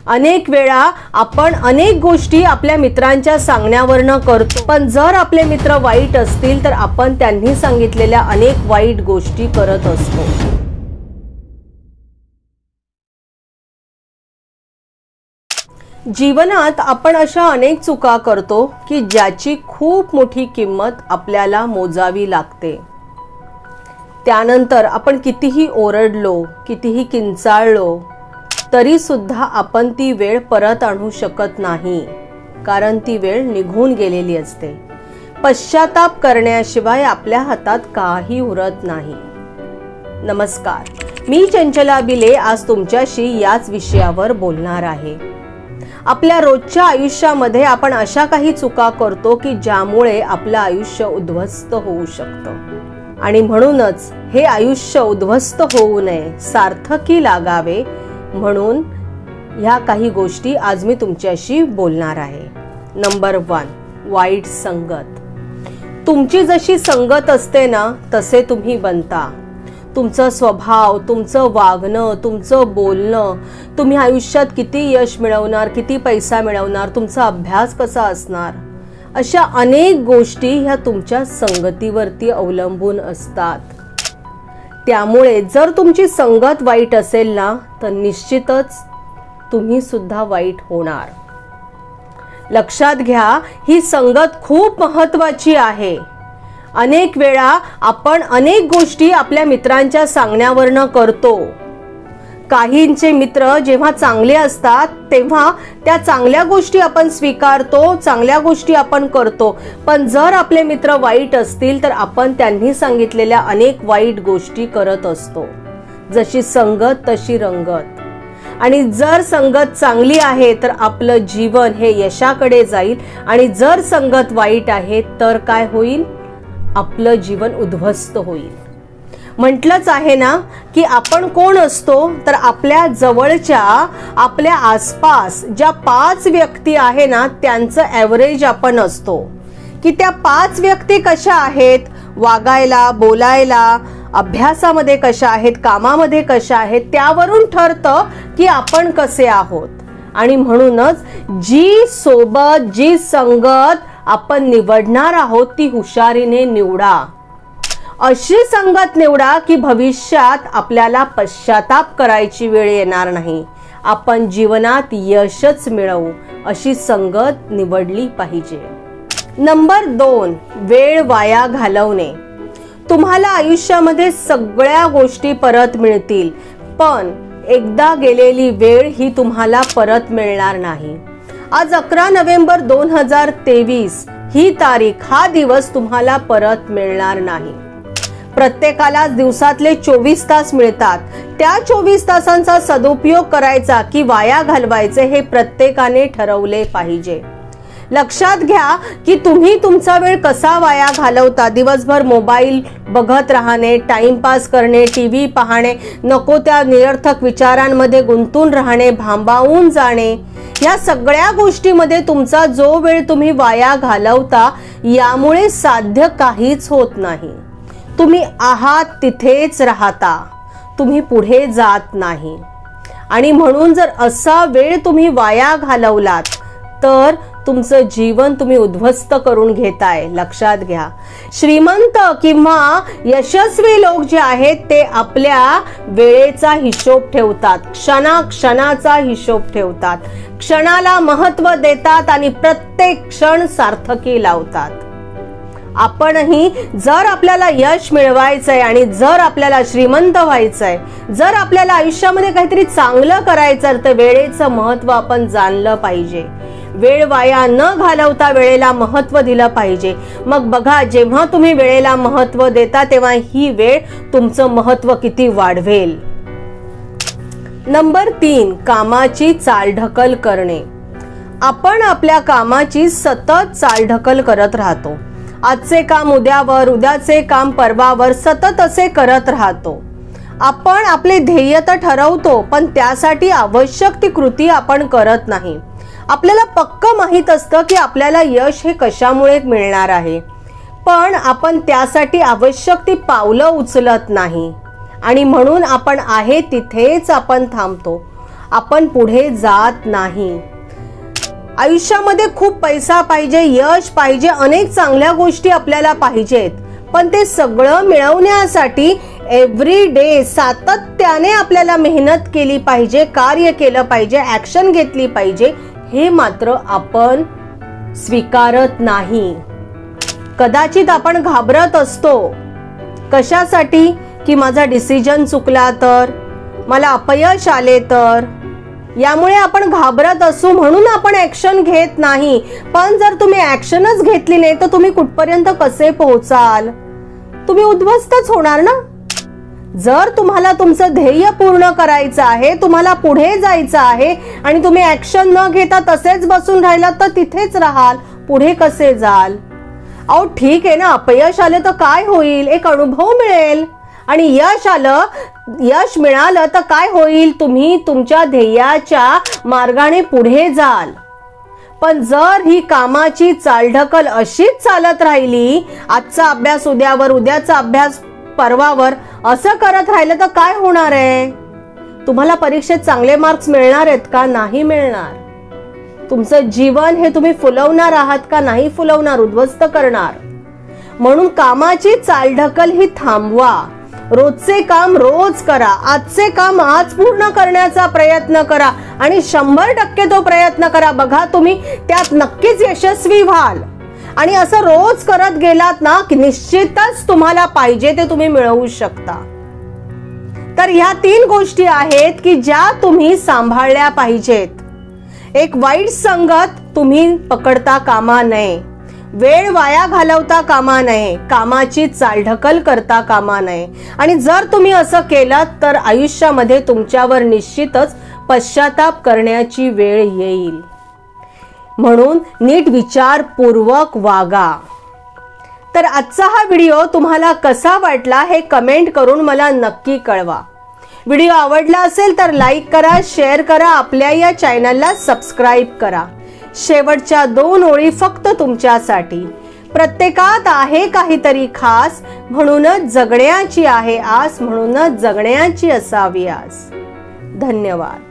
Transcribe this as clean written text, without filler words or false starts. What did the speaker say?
अनेक वेळा आपण अनेक गोष्टी आपल्या मित्रांच्या सांगण्यावरनं करतो, पण जर आपले मित्र वाईट असतील तर आपण त्यांनी सांगितलेल्या अनेक वाईट गोष्टी करत असतो। जीवनात आपण अशा अनेक चुका करतो की ज्याची खूप मोठी किंमत आपल्याला मोजावी लागते। त्यानंतर आपण कितीही ओरडलो, कितीही किंचाळलो तरी सुद्धा आपण ती वेळ परत आणू शकत नाही, कारण ती वेळ निघून गेलेली असते। पश्चाताप करण्याशिवाय आपल्या हातात काही उरत नाही। नमस्कार, मी चंचला बिले आज तुमच्याशी याच विषयावर बोलणार आहे। आपल्या रोजच्या आयुष्यामध्ये आपण अशा काही चुका करतो की ज्यामुळे आपलं आयुष्य उद्ध्वस्त होऊ शकतं, आणि म्हणूनच हे आयुष्य उद्ध्वस्त होऊ नये, सार्थकी लागावे म्हणून ह्या काही गोष्टी आज मी तुमच्याशी बोलणार आहे। नंबर 1, वाईट संगत। तुमची जशी संगत असते ना तसे तुम्ही बनता। तुमचा स्वभाव, तुमचं वागणं, तुमचं बोलणं, तुम्ही आयुष्यात किती यश मिळवणार, किती पैसा मिळवणार, तुमचा अभ्यास कसा असणार, अशा अनेक गोष्टी ह्या तुमच्या संगतीवरती अवलंबून असतात। त्यामुळे जर तुमची संगत वाईट असेल ना तर निश्चितच तुम्ही सुद्धा वाईट होणार। लक्षात घ्या, ही संगत खूप महत्त्वाची आहे। अनेक वेळा आपण अनेक गोष्टी आपल्या मित्रांच्या सांगण्यावरनं करतो। काहींचे मित्र जेव्हा चांगले असतात तेव्हा त्या चांगल्या गोष्टी आपण स्वीकारतो, चांगल्या गोष्टी आपण करतो, पण जर आपले मित्र वाईट असतील तर आपण त्यांनी सांगितलेल्या अनेक वाईट गोष्टी करत असतो। जशी संगत तशी रंगत। आणि जर संगत चांगली आहे तर आपलं जीवन हे यशाकडे जाईल, आणि जर संगत वाईट आहे तर काय होईल? आपलं जीवन उद्ध्वस्त होईल। म्हटलंच आहे ना की आपण कोण असतो तर आपल्या जवळच्या, आपल्या आसपास ज्या 5 व्यक्ती आहे ना त्यांचं ॲव्हरेज आपण असतो, की त्या 5 व्यक्ती कशा आहेत, वागायला, बोलायला, अभ्यासामध्ये कशा आहेत, कामामध्ये कशा आहेत, त्यावरून ठरतं की आपण कसे आहोत। आणि म्हणूनच जी सोबत, जी संगत आपण निवडणार आहोत ती हुशारीने निवडा। अशी संगत निवडा की भविष्यात आपल्याला पश्चाताप करायची वेळ येणार नाही, आपण जीवनात यशच मिळवू अशी संगत निवडली पाहिजे। नंबर 2, वेळ वाया घालवणे। तुम्हाला आयुष्यामध्ये सगळ्या गोष्टी परत मिळतील, पण एकदा गेलेली वेळ ही तुम्हाला परत मिळणार नाही। आज 11 नोव्हेंबर 2023 ही तारीख, हा दिवस तुम्हाला परत मिळणार नाही। प्रत्येकाला दिवसातले 24 तास मिळतात, त्या 24 तासांचा सदुपयोग करायचा की वाया घालवायचे हे प्रत्येकाने ठरवले पाहिजे। लक्षात घ्या की तुम्ही तुमचा वेळ कसा वाया घालवता। दिवसभर मोबाईल बघत राहणे, टाइमपास करणे, टीव्ही पाहणे, नको त्या निरर्थक विचारांमध्ये गुंतून राहणे, भांबावून जाणे, या सगळ्या गोष्टीमध्ये तुमचा जो वेळ तुम्ही वाया घालवता यामुळे साध्य काहीच होत नाही। तुम्ही आहात तिथेच राहता, तुम्ही पुढे जात नाही। आणि म्हणून जर असा वेळ तुम्ही वाया घालवलात तर तुमचं जीवन तुम्ही उद्ध्वस्त करून घेताय। लक्षात घ्या, श्रीमंत किंवा यशस्वी लोक जे आहेत ते आपल्या वेळेचा हिशोब ठेवतात, क्षणाक्षणाचा हिशोब ठेवतात, क्षणाला महत्त्व देतात आणि प्रत्येक क्षण सार्थकी लावतात। आपणही जर आपल्याला यश मिळवायचंय आणि जर आपल्याला श्रीमंत व्हायचंय, जर आपल्याला आयुष्यामध्ये काहीतरी चांगलं करायचं तर वेळेचं महत्त्व आपण जाणलं पाहिजे। वेळ वाया न घालवता वेळेला महत्त्व दिलं पाहिजे। मग बघा, जेव्हा तुम्ही वेळेला महत्त्व देता तेव्हा ही वेळ तुमचं महत्त्व किती वाढवेल। नंबर 3, कामाची चालढकल करणे। आपण आपल्या कामाची सतत चालढकल करत राहतो। आजचे काम उद्यावर, उद्याचे काम परवावर, सतत असे करत राहतो। आपण आपले ध्येय तर ठरवतो, पण त्यासाठी आवश्यक ती कृती आपण करत नाही। आपल्याला पक्क माहित असतं की आपल्याला यश हे कशामुळे मिळणार आहे, पण आपण त्यासाठी आवश्यक ती पावलं उचलत नाही, आणि म्हणून आपण आहे तिथेच आपण थांबतो। आपण पुढे जात नाही. आयुष्यामध्ये खूप पैसा पाहिजे, यश पाहिजे, अनेक चांगल्या गोष्टी आपल्याला पाहिजेत, पण ते सगळं मिळवण्यासाठी एव्हरी डे सातत्याने आपल्याला मेहनत केली पाहिजे, कार्य केलं पाहिजे, ऍक्शन घेतली पाहिजे. हे मात्र आपण स्वीकारत नाही. कदाचित आपण घाबरत असतो. कशासाठी? की माझा डिसिजन चुकला तर, मला अपयश आले तर. यामुळे आपण घाबरत असू म्हणून आपण ऍक्शन घेत नाही. पण जर तुम्ही ऍक्शनच घेतली नाही तर तुम्ही कुठपर्यंत कसे पोहोचाल? तुम्ही उद्ध्वस्तच होणार ना. जर तुम्हाला तुमचं ध्येय पूर्ण करायचं आहे, तुम्हाला पुढे जायचं आहे आणि तुम्ही ऍक्शन न घेता तसेच बसून राहिलात तर तिथेच राहाल. पुढे कसे जाल? अहो ठीक आहे ना, अपयश आले तर काय होईल? एक अनुभव मिळेल. आणि यश मिळालं तर काय होईल? तुम्ही तुमच्या ध्येयाच्या मार्गाने पुढे जाल. पण जर ही कामाची चालढकल अशीच चालत राहिली, आजचा अभ्यास उद्यावर, उद्याचा अभ्यास परवावर, असं करत राहिलं तर काय होणार आहे? तुम्हाला परीक्षेत चांगले मार्क्स मिळणार आहेत का? नाही मिळणार. तुमचं जीवन हे तुम्ही फुलवणार आहात का? नाही फुलवणार, उद्ध्वस्त करणार. म्हणून कामाची चालढकल ही थांबवा. रोजचे काम रोज करा. आजचे काम आज पूर्ण करण्याचा प्रयत्न करा आणि 100% तो प्रयत्न करा. बघा तुम्ही त्यात नक्कीच यशस्वी व्हाल. आणि असं रोज करत गेलात ना की निश्चितच तुम्हाला पाहिजे ते तुम्ही मिळवू शकता. तर ह्या 3 गोष्टी आहेत की ज्या तुम्ही सांभाळल्या पाहिजेत. एक वाईट संगत तुम्ही पकडता कामा नये, वेळ वाया घालवता कामा नये, कामाची चालढकल करता कामा नये. आणि जर तुम्ही असं केलं तर आयुष्यामध्ये तुमच्यावर निश्चितच पश्चाताप करण्याची वेळ येईल. म्हणून नीट विचारपूर्वक वागा. तर आजचा हा व्हिडिओ तुम्हाला कसा वाटला हे कमेंट करून मला नक्की कळवा. व्हिडिओ आवडला असेल तर लाईक करा, शेअर करा, आपल्या या चॅनलला सबस्क्राईब करा. शेवटच्या 2 ओळी फक्त तुमच्यासाठी. प्रत्येकात आहे काहीतरी खास, म्हणूनच जगण्याची आहे आस, म्हणूनच जगण्याची असावी आस. धन्यवाद.